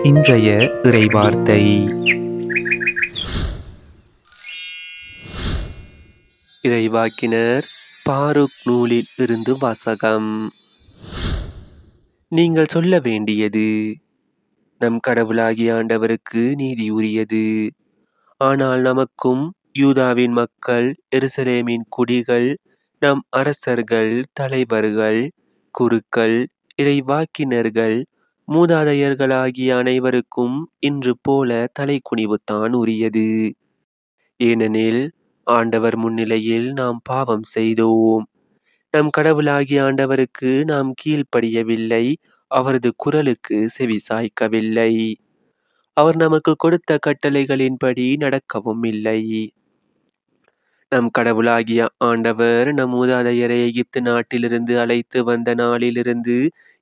இன்றைய இறைவார்த்தை. இறைவாக்கினர் பாருக் நூலில் இருந்து வாசகம். நீங்கள் சொல்ல வேண்டியது, நம் கடவுளாகிய ஆண்டவருக்கு நீதி உரியது. ஆனால் நமக்கும் யூதாவின் மக்கள், எருசலேமின் குடிகள், நம் அரசர்கள், தலைவர்கள், குருக்கள், இறைவாக்கினர்கள், மூதாதையர்களாகிய அனைவருக்கும் இன்று போல தலைக்குனிவுத்தான் உரியது. ஏனெனில் ஆண்டவர் முன்னிலையில் நாம் பாவம் செய்தோம். நம் கடவுளாகிய ஆண்டவருக்கு நாம் கீழ்ப்படியவில்லை, அவரது குரலுக்கு செவிசாய்க்கவில்லை. அவர் நமக்கு கொடுத்த கட்டளைகளின்படி நடக்கவும் இல்லை. நம் கடவுளாகிய ஆண்டவர் நம் மூதாதையரை எகிப்து நாட்டிலிருந்து அழைத்து வந்த நாளிலிருந்து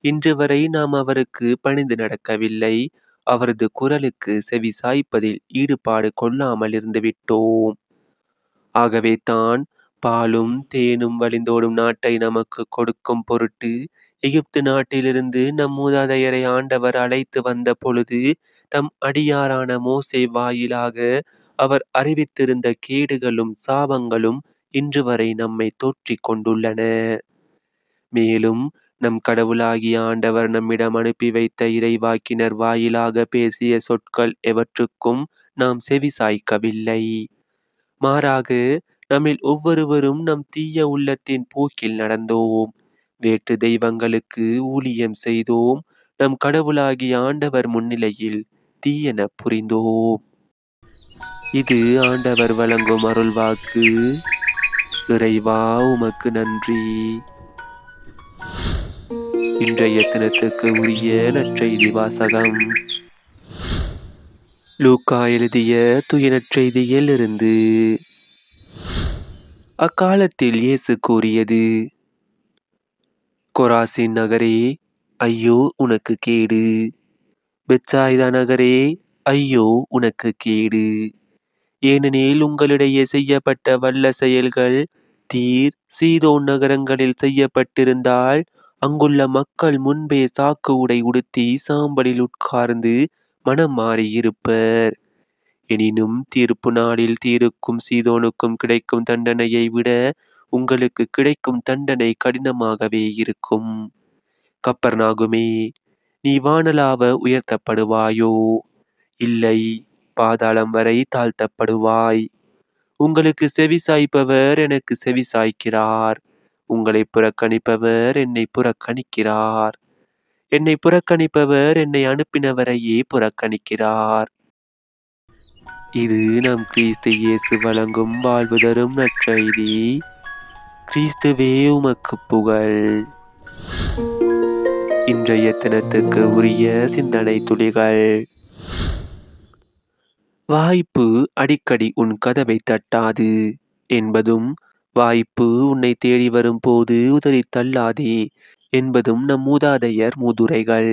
இன்று வரை நாம் அவருக்கு பணிந்து நடக்கவில்லை. அவரது குரலுக்கு செவி சாய்ப்பதில் ஈடுபாடு கொள்ளாமல் இருந்து விட்டோம். ஆகவே தான் பாலும் தேனும் வழிந்தோடும் நாட்டை நமக்கு கொடுக்கும் பொருட்டு எகிப்து நாட்டிலிருந்து நம் மூதாதையரை ஆண்டவர் அழைத்து வந்த பொழுது தம் அடியாரான மோசே வாயிலாக அவர் அறிவித்திருந்த கேடுகளும் சாபங்களும் இன்று வரை நம்மை தொற்றிக் கொண்டுள்ளன. மேலும் நம் கடவுளாகிய ஆண்டவர் நம்மிடம் அனுப்பி வைத்த இறைவாக்கினர் வாயிலாக பேசிய சொற்கள் எவற்றுக்கும் நாம் செவி சாய்க்கவில்லை. மாறாக நம்மில் ஒவ்வொருவரும் நம் தீய உள்ளத்தின் போக்கில் நடந்தோம். வேற்று தெய்வங்களுக்கு ஊழியம் செய்தோம். நம் கடவுளாகிய ஆண்டவர் முன்னிலையில் தீயன புரிந்தோம். இது ஆண்டவர் வழங்கும் அருள்வாக்கு. இறைவா, உமக்கு நன்றி. இன்றைய தினத்துக்கு உரிய நற்செய்தி வாசகம். லூக்கா எழுதிய தூய நற்செய்தியில் இருந்து. அக்காலத்தில் இயேசு கூறியது, கொராசின் நகரே, ஐயோ உனக்கு கேடு! பெத்சாய்தா நகரே, ஐயோ உனக்கு கேடு! ஏனெனில் உங்களிடையே செய்யப்பட்ட வல்ல செயல்கள் தீர், சீதோன் நகரங்களில் செய்யப்பட்டிருந்தால் அங்குள்ள மக்கள் முன்பே சாக்கு உடை உடுத்தி சாம்பலில் உட்கார்ந்து மனம் மாறியிருப்பர். எனினும் தீர்ப்பு நாளில் தீருக்கும் சீதோனுக்கும் கிடைக்கும் தண்டனையை விட உங்களுக்கு கிடைக்கும் தண்டனை கடினமாகவே இருக்கும். கப்பர்நாகுமே, நீ வானளாவ உயர்த்தப்படுவாயோ? இல்லை, பாதாளம் வரை தாழ்த்தப்படுவாய். உங்களுக்கு செவி சாய்ப்பவர் எனக்கு செவி சாய்க்கிறார். உங்களை புறக்கணிப்பவர் என்னை புறக்கணிக்கிறார். என்னை புறக்கணிப்பவர் என்னை அனுப்பினவரையே புறக்கணிக்கிறார். இது நம் கிறிஸ்து இயேசு வழங்கும் வாழ்வு தரும் நற்செய்தி. கிறிஸ்துவே உமக்கு புகழ். இன்றைய தினத்துக்கு உரிய சிந்தனை துளிகள். வாய்ப்பு அடிக்கடி உன் கதவை தட்டாது என்பதும், வாய்ப்பு உன்னை தேடி வரும் போது உதறி தள்ளாதே என்பதும் நம் மூதாதையர் மூதுரைகள்.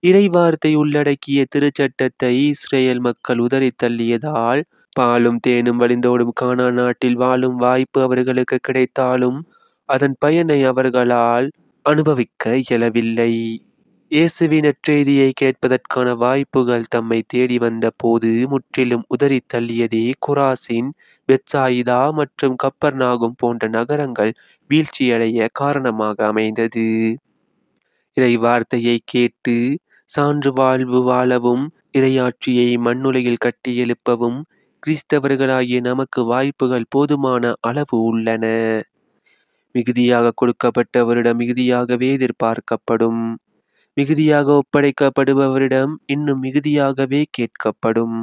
இறைவார்த்தை உள்ளடக்கிய திருச்சட்டத்தை இஸ்ரேல் மக்கள் உதறி தள்ளியதால் பாலும் தேனும் வழிந்தோடும் கானான் நாட்டில் வாழும் வாய்ப்பு அவர்களுக்கு கிடைத்தாலும் அதன் பயனை அவர்களால் அனுபவிக்க இயலவில்லை. இயேசுவின் நற்செய்தியை கேட்பதற்கான வாய்ப்புகள் தம்மை தேடி வந்த போது முற்றிலும் உதறி தள்ளியதே கொராசின், பெத்சாயிதா மற்றும் கப்பர்நாகும் போன்ற நகரங்கள் வீழ்ச்சியடைய காரணமாக அமைந்தது. இறை வார்த்தையை கேட்டு சான்று வாழ்வு வாழவும், இறையாட்சியை மண்ணுலகில் கட்டி எழுப்பவும் கிறிஸ்தவர்களாகிய நமக்கு வாய்ப்புகள் போதுமான அளவு உள்ளன. மிகுதியாக கொடுக்கப்பட்டவரிடம் மிகுதியாகவே எதிர்பார்க்கப்படும். மிகுதியாக ஒப்படைக்கப்படுபவரிடம் இன்னும் மிகுதியாகவே கேட்கப்படும்.